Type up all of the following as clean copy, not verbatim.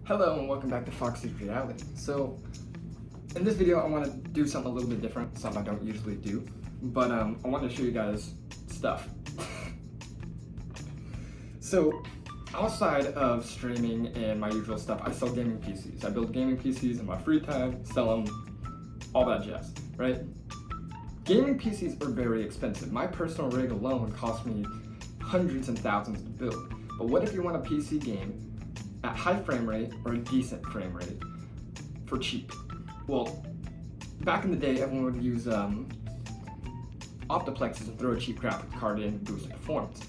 Hello and welcome back to Foxy's Reality. So, in this video I want to do something a little bit different, something I don't usually do, but I want to show you guys stuff. So, outside of streaming and my usual stuff, I sell gaming PCs. I build gaming PCs in my free time, sell them, all that jazz, right? Gaming PCs are very expensive. My personal rig alone cost me hundreds and thousands to build. But what if you want a PC game at high frame rate or a decent frame rate for cheap? Well, back in the day, everyone would use Optiplexes and throw a cheap graphics card in and boost the performance.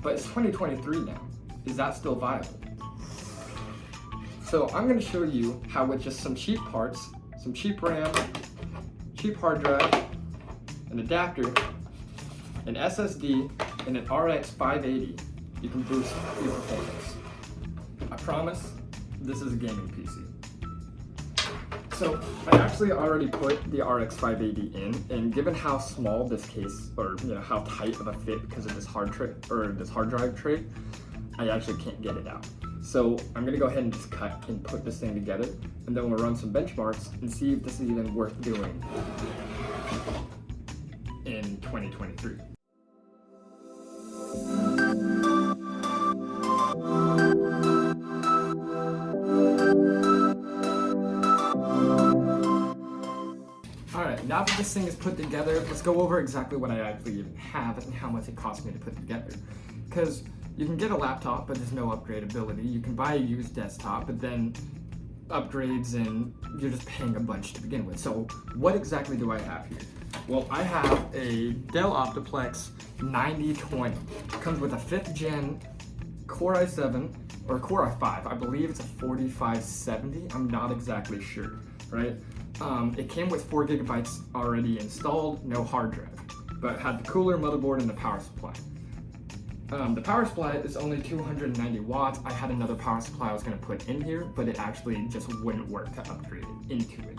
But it's 2023 now. Is that still viable? So I'm going to show you how with just some cheap parts, some cheap RAM, cheap hard drive, an adapter, an SSD, and an RX 580, you can boost your performance. I promise, this is a gaming PC. So I actually already put the RX 580 in, and given how small this case, or how tight of a fit because of this hard drive tray, I actually can't get it out. So I'm gonna go ahead and just cut and put this thing together, and then we'll run some benchmarks and see if this is even worth doing in 2023. Alright, now that this thing is put together, let's go over exactly what I actually even have and how much it cost me to put together. Because you can get a laptop, but there's no upgradability. You can buy a used desktop, but then upgrades and you're just paying a bunch to begin with. So what exactly do I have here? Well, I have a Dell Optiplex 9020. It comes with a 5th gen Core i7 or Core i5. I believe it's a 4570. I'm not exactly sure, right? It came with 4 gigabytes already installed, no hard drive, but it had the cooler, motherboard, and the power supply. The power supply is only 290 watts. I had another power supply I was going to put in here, but it actually just wouldn't work to upgrade it into it.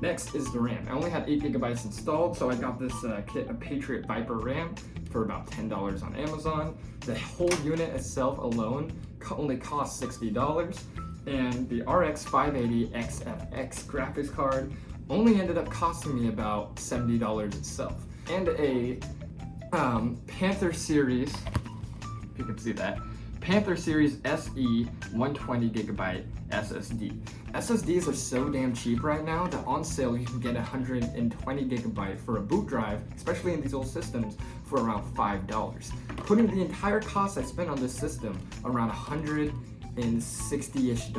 Next is the RAM. I only had 8 gigabytes installed, so I got this kit of Patriot Viper RAM for about $10 on Amazon. The whole unit itself alone only cost $60, and the RX 580 XFX graphics card only ended up costing me about $70 itself. And a Panther Series, if you can see that, Panther Series SE 120 gigabyte SSD. SSDs are so damn cheap right now that on sale you can get 120 gigabyte for a boot drive, especially in these old systems, for around $5. Putting the entire cost I spent on this system around $160-ish.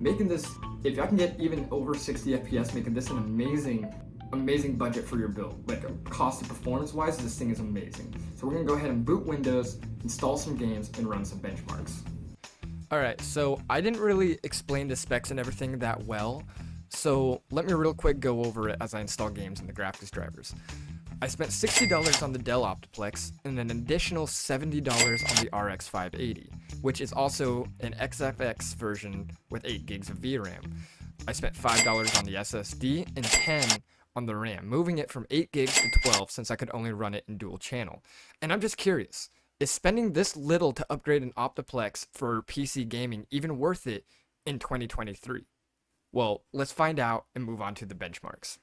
Making this, if I can get even over 60 FPS, making this an amazing budget for your build. Like cost and performance wise, this thing is amazing. So we're gonna go ahead and boot Windows, install some games, and run some benchmarks. Alright, so I didn't really explain the specs and everything that well, so let me real quick go over it as I install games and the graphics drivers. I spent $60 on the Dell Optiplex and an additional $70 on the RX 580, which is also an XFX version with 8 gigs of VRAM. I spent $5 on the SSD and $10 on the RAM, moving it from 8 gigs to 12 since I could only run it in dual channel. And I'm just curious, is spending this little to upgrade an Optiplex for PC gaming even worth it in 2023? Well, let's find out and move on to the benchmarks.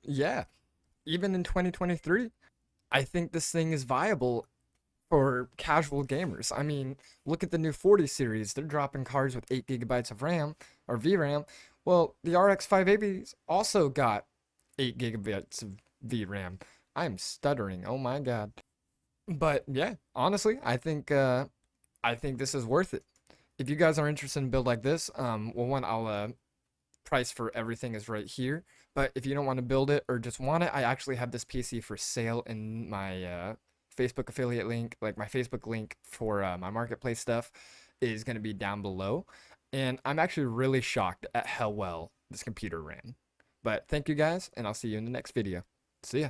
yeah, even in 2023, I think this thing is viable for casual gamers. I mean, look at the new 40 series. They're dropping cards with 8 gigabytes of RAM or VRAM. Well, the RX 580s also got 8 gigabytes of VRAM. I'm stuttering. Oh my god. But yeah, honestly, I think this is worth it. If you guys are interested in a build like this, well, one, I'll price for everything is right here. But if you don't want to build it or just want it, I actually have this PC for sale in my Facebook affiliate link. Like my Facebook link for my marketplace stuff is going to be down below. And I'm actually really shocked at how well this computer ran. But thank you guys, and I'll see you in the next video. See ya.